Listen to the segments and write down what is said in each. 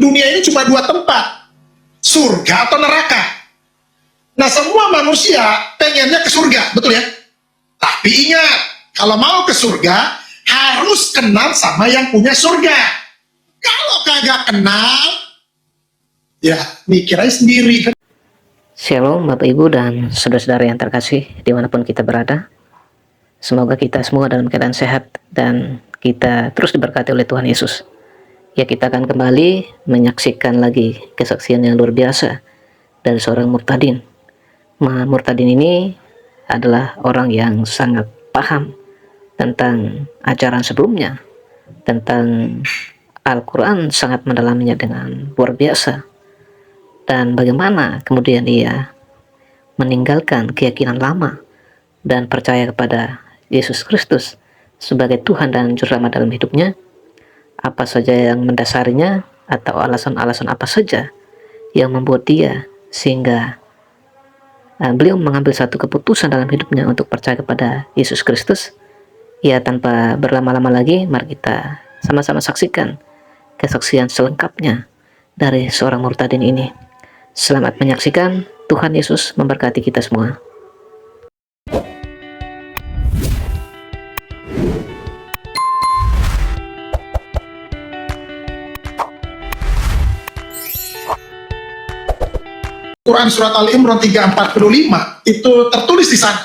dunia ini cuma dua tempat, surga atau neraka. Nah, semua manusia pengennya ke surga, betul ya? Tapi ingat, kalau mau ke surga, harus kenal sama yang punya surga. Kalau kagak kenal, ya mikir aja sendiri. Shalom Bapak Ibu dan saudara-saudara yang terkasih dimanapun kita berada. Semoga kita semua dalam keadaan sehat dan kita terus diberkati oleh Tuhan Yesus. Ya, kita akan kembali menyaksikan lagi kesaksian yang luar biasa dari seorang murtadin. Murtadin ini adalah orang yang sangat paham tentang ajaran sebelumnya, tentang Al-Quran, sangat mendalaminya dengan luar biasa. Dan bagaimana kemudian ia meninggalkan keyakinan lama dan percaya kepada Yesus Kristus sebagai Tuhan dan Juru Selamat dalam hidupnya. Apa saja yang mendasarinya atau alasan-alasan apa saja yang membuat dia sehingga beliau mengambil satu keputusan dalam hidupnya untuk percaya kepada Yesus Kristus. Ya, tanpa berlama-lama lagi, mari kita sama-sama saksikan kesaksian selengkapnya dari seorang murtadin ini. Selamat menyaksikan. Tuhan Yesus memberkati kita semua. Quran surat Al-Imran 3:45 itu tertulis di sana.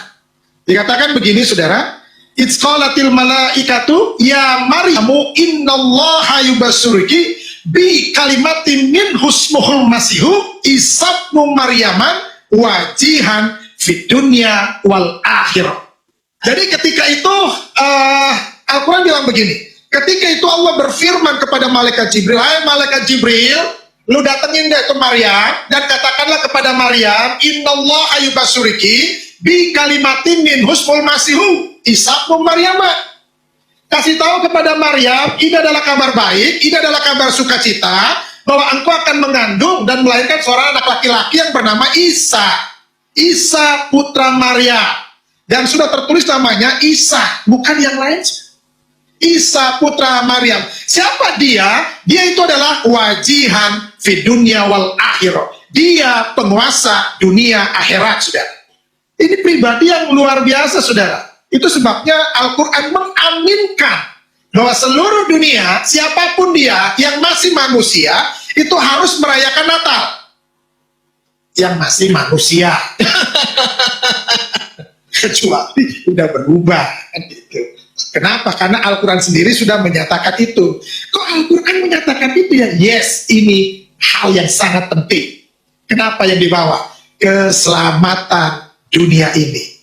Dikatakan begini, saudara, "It's qalatil malaikatu ya Maryamu innallaha yubassuruki bi kalimatin min husmuhul masihu isabnu Maryaman wajihan fid dunya wal akhirah." Jadi ketika itu Al-Quran bilang begini, ketika itu Allah berfirman kepada malaikat Jibril, "Hai malaikat Jibril, lu datengin deh ke Maryam dan katakanlah kepada Maryam, innallaha yubassuriki bi kalimatin min husmul masihu isabnu Maryama." Kasih tahu kepada Maryam, ini adalah kabar baik, ini adalah kabar sukacita, bahwa engkau akan mengandung dan melahirkan seorang anak laki-laki yang bernama Isa putra Maryam. Dan sudah tertulis namanya Isa, bukan yang lain. Isa putra Maryam. Siapa dia? Dia itu adalah wajihan fid dunya wal akhirah. Dia penguasa dunia akhirat, saudara. Ini pribadi yang luar biasa, saudara. Itu sebabnya Al-Quran mengaminkan bahwa seluruh dunia, siapapun dia yang masih manusia, itu harus merayakan Natal. Yang masih manusia. Kecuali udah berubah. Gitu. Kenapa? Karena Al-Quran sendiri sudah menyatakan itu. Kok Al-Quran menyatakan itu ya? Yes, ini hal yang sangat penting. Kenapa yang dibawa? Keselamatan dunia ini.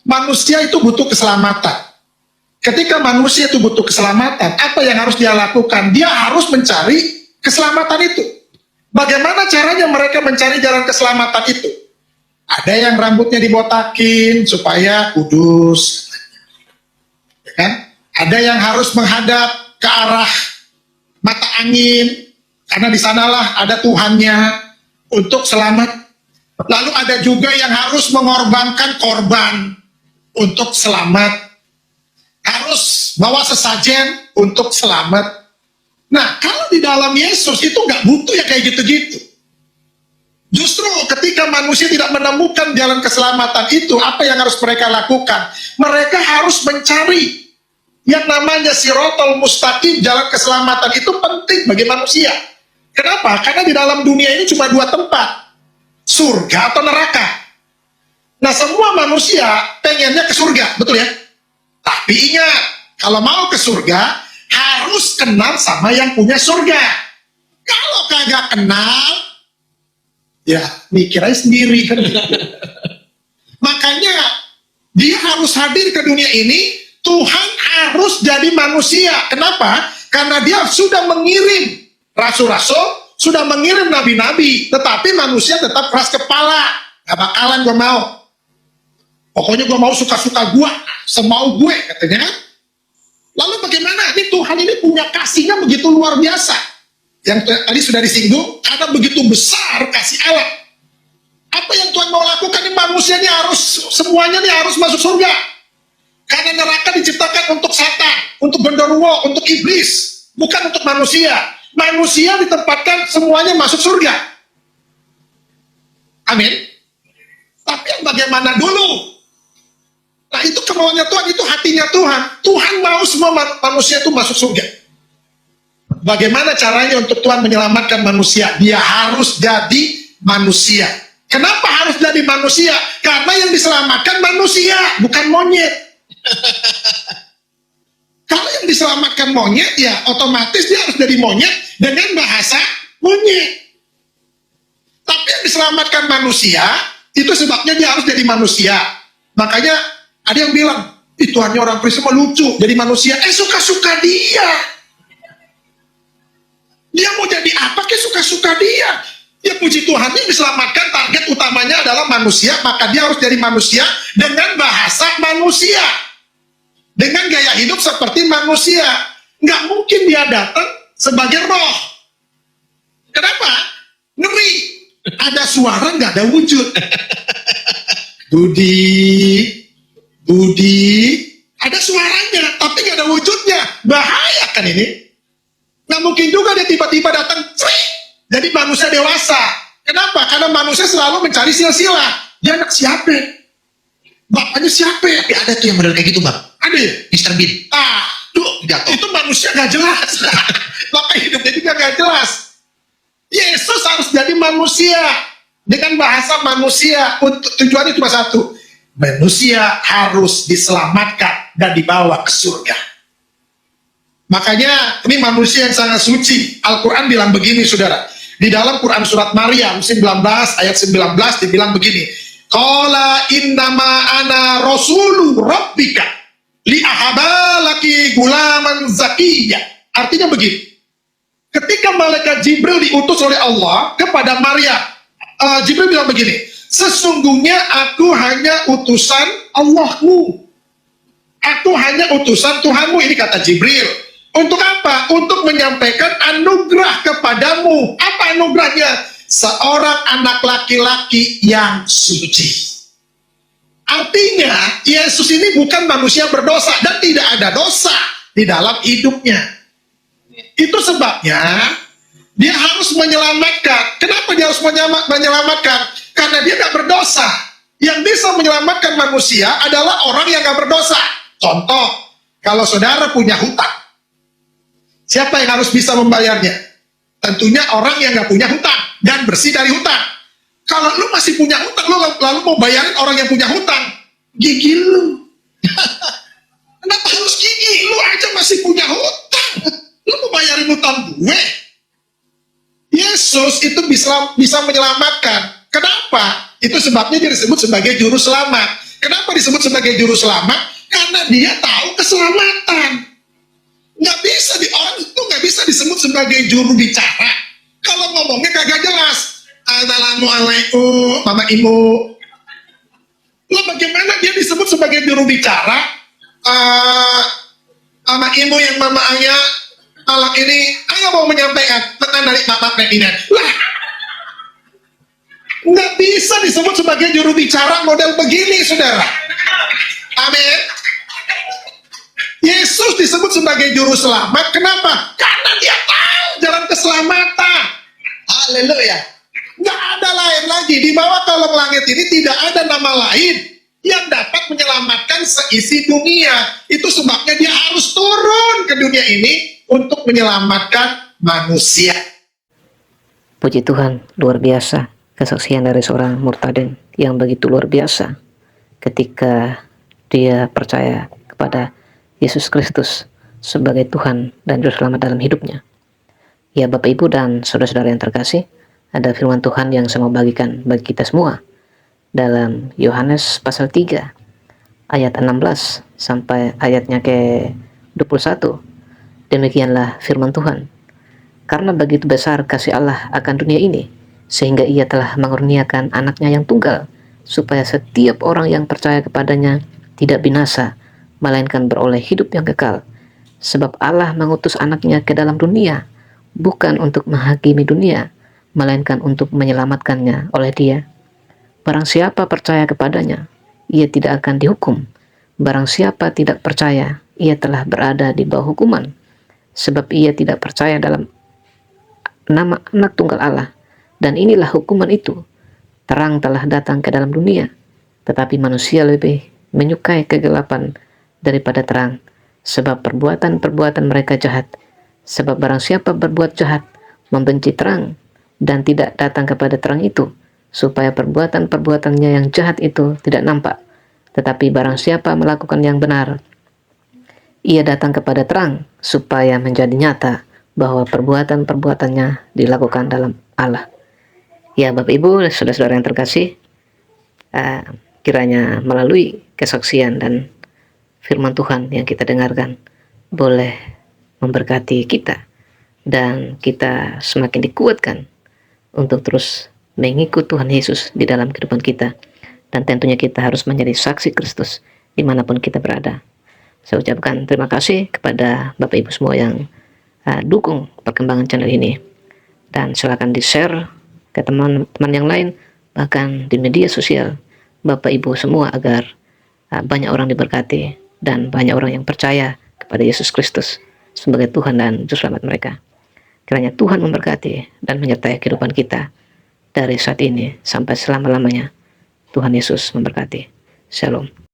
Manusia itu butuh keselamatan. Ketika manusia itu butuh keselamatan, apa yang harus dia lakukan? Dia harus mencari keselamatan itu. Bagaimana caranya mereka mencari jalan keselamatan itu? Ada yang rambutnya dibotakin supaya kudus. Kan? Ada yang harus menghadap ke arah mata angin karena di sanalah ada Tuhannya untuk selamat. Lalu ada juga yang harus mengorbankan korban untuk selamat, harus bawa sesajen untuk selamat. Nah, kalau di dalam Yesus itu nggak butuh ya kayak gitu-gitu. Justru ketika manusia tidak menemukan jalan keselamatan itu, apa yang harus mereka lakukan? Mereka harus mencari yang namanya sirotol mustaqim, jalan keselamatan itu penting bagi manusia. Kenapa? Karena di dalam dunia ini cuma dua tempat, surga atau neraka. Nah, semua manusia pengennya ke surga, betul ya? Tapi ingat, kalau mau ke surga, harus kenal sama yang punya surga. Kalau kagak kenal, ya mikir aja sendiri kan. Makanya dia harus hadir ke dunia ini. Tuhan harus jadi manusia. Kenapa? Karena dia sudah mengirim rasul-rasul, sudah mengirim nabi-nabi, tetapi manusia tetap keras kepala. Gak bakalan gue mau. Pokoknya gue mau suka-suka gue, semau gue, katanya. Lalu bagaimana? Ini Tuhan ini punya kasihnya begitu luar biasa. Yang tadi sudah disinggung, karena begitu besar kasih Allah. Apa yang Tuhan mau lakukan? Ini manusia ini harus, semuanya ini harus masuk surga. Karena neraka diciptakan untuk setan, untuk genderuwo, untuk iblis, bukan untuk manusia. manusia ditempatkan semuanya masuk surga. Amin. Tapi yang bagaimana dulu? Nah, itu kemauannya Tuhan, itu hatinya Tuhan. Tuhan mau semua manusia itu masuk surga. Bagaimana caranya untuk Tuhan menyelamatkan manusia? Dia harus jadi manusia. Kenapa harus jadi manusia? Karena yang diselamatkan manusia, bukan monyet. Kalau yang diselamatkan monyet, ya otomatis dia harus jadi monyet dengan bahasa monyet. Tapi yang diselamatkan manusia, itu sebabnya dia harus jadi manusia. Makanya ada yang bilang, Tuhannya orang Kristen lucu, jadi manusia. Suka-suka dia. Dia mau jadi apa, suka-suka dia. Ya puji Tuhan, yang diselamatkan target utamanya adalah manusia, maka dia harus jadi manusia dengan bahasa manusia. Dengan gaya hidup seperti manusia. Nggak mungkin dia datang sebagai roh. Kenapa? Ngeri. Ada suara, nggak ada wujud. Budi, ada suaranya, tapi nggak ada wujudnya. Bahaya kan ini? Nggak mungkin juga dia tiba-tiba datang, jadi manusia dewasa. Kenapa? Karena manusia selalu mencari silsilah. Dia anak siapa? Bapaknya siapa? Tapi ada tuh yang model kayak gitu, Bang. Ada ya? Mr. Bean. Jatuh. Itu manusia nggak jelas. Maka hidupnya juga nggak jelas. Yesus harus jadi manusia. Dengan bahasa manusia. Untuk tujuannya cuma satu. Manusia harus diselamatkan dan dibawa ke surga. Makanya ini manusia yang sangat suci. Al-Quran bilang begini, saudara. Di dalam Quran surat Maryam 19 ayat 19 dibilang begini. Qala innama ana rasulu rabbika li'ahaba laki gulaman zakiyya. Artinya begini. Ketika malaikat Jibril diutus oleh Allah kepada Maryam, Jibril bilang begini, sesungguhnya aku hanya utusan Allahmu. Aku hanya utusan Tuhanmu. Ini kata Jibril. Untuk apa? Untuk menyampaikan anugerah kepadamu. Apa anugerahnya? Seorang anak laki-laki yang suci. Artinya, Yesus ini bukan manusia berdosa dan tidak ada dosa di dalam hidupnya. Itu sebabnya dia harus menyelamatkan. Kenapa dia harus menyelamatkan? Karena dia tidak berdosa. Yang bisa menyelamatkan manusia adalah orang yang tidak berdosa. Contoh, kalau saudara punya hutang, siapa yang harus bisa membayarnya? Tentunya orang yang nggak punya hutang dan bersih dari hutang. Kalau lu masih punya hutang, lu lalu mau bayarin orang yang punya hutang, gigi lu. Kenapa harus gigi? Lu aja masih punya hutang. Lu mau bayarin hutang gue? Yesus itu bisa menyelamatkan. Kenapa? Itu sebabnya dia disebut sebagai juru selamat. Kenapa disebut sebagai juru selamat? Karena dia tahu keselamatan. Orang itu nggak bisa disebut sebagai juru bicara. Kalau ngomongnya kagak jelas. Assalamualaikum, Mama Ibu. Lalu bagaimana dia disebut sebagai juru bicara? Mama Ibu yang Mama Ayah, malam ini Ayah mau menyampaikan tentang dari Bapak Presiden. Lah, nggak bisa disebut sebagai juru bicara model begini, saudara. Amin. Yesus disebut sebagai juru selamat. Kenapa? Karena dia tahu jalan keselamatan. Haleluya. Nggak ada lain lagi. Di bawah kolong langit ini tidak ada nama lain yang dapat menyelamatkan seisi dunia. Itu sebabnya dia harus turun ke dunia ini untuk menyelamatkan manusia. Puji Tuhan, luar biasa kesaksian dari seorang murtadin yang begitu luar biasa ketika dia percaya kepada Yesus Kristus sebagai Tuhan dan Juru Selamat dalam hidupnya. Ya Bapak Ibu dan saudara-saudara yang terkasih, ada firman Tuhan yang saya mau bagikan bagi kita semua dalam Yohanes pasal 3 ayat 16 sampai ayatnya ke 21. Demikianlah firman Tuhan. Karena begitu besar kasih Allah akan dunia ini, sehingga ia telah mengurniakan anaknya yang tunggal, supaya setiap orang yang percaya kepadanya tidak binasa, melainkan beroleh hidup yang kekal. Sebab Allah mengutus anaknya ke dalam dunia, bukan untuk menghakimi dunia, melainkan untuk menyelamatkannya oleh dia. Barang siapa percaya kepadanya, ia tidak akan dihukum. Barang siapa tidak percaya, ia telah berada di bawah hukuman, sebab ia tidak percaya dalam nama anak tunggal Allah. Dan inilah hukuman itu. Terang telah datang ke dalam dunia, tetapi manusia lebih menyukai kegelapan daripada terang, sebab perbuatan-perbuatan mereka jahat. Sebab barang siapa berbuat jahat, membenci terang, dan tidak datang kepada terang itu, supaya perbuatan-perbuatannya yang jahat itu tidak nampak. Tetapi barang siapa melakukan yang benar, ia datang kepada terang, supaya menjadi nyata bahwa perbuatan-perbuatannya dilakukan dalam Allah. Ya, Bapak Ibu, saudara-saudara yang terkasih, kiranya melalui kesaksian dan firman Tuhan yang kita dengarkan boleh memberkati kita, dan kita semakin dikuatkan untuk terus mengikut Tuhan Yesus di dalam kehidupan kita. Dan tentunya kita harus menjadi saksi Kristus dimanapun kita berada. Saya ucapkan terima kasih kepada Bapak Ibu semua yang dukung perkembangan channel ini, dan silakan di-share ke teman-teman yang lain, bahkan di media sosial Bapak Ibu semua, agar banyak orang diberkati dan banyak orang yang percaya kepada Yesus Kristus sebagai Tuhan dan Juru Selamat mereka. Kiranya Tuhan memberkati dan menyertai kehidupan kita dari saat ini sampai selama-lamanya. Tuhan Yesus memberkati. Shalom.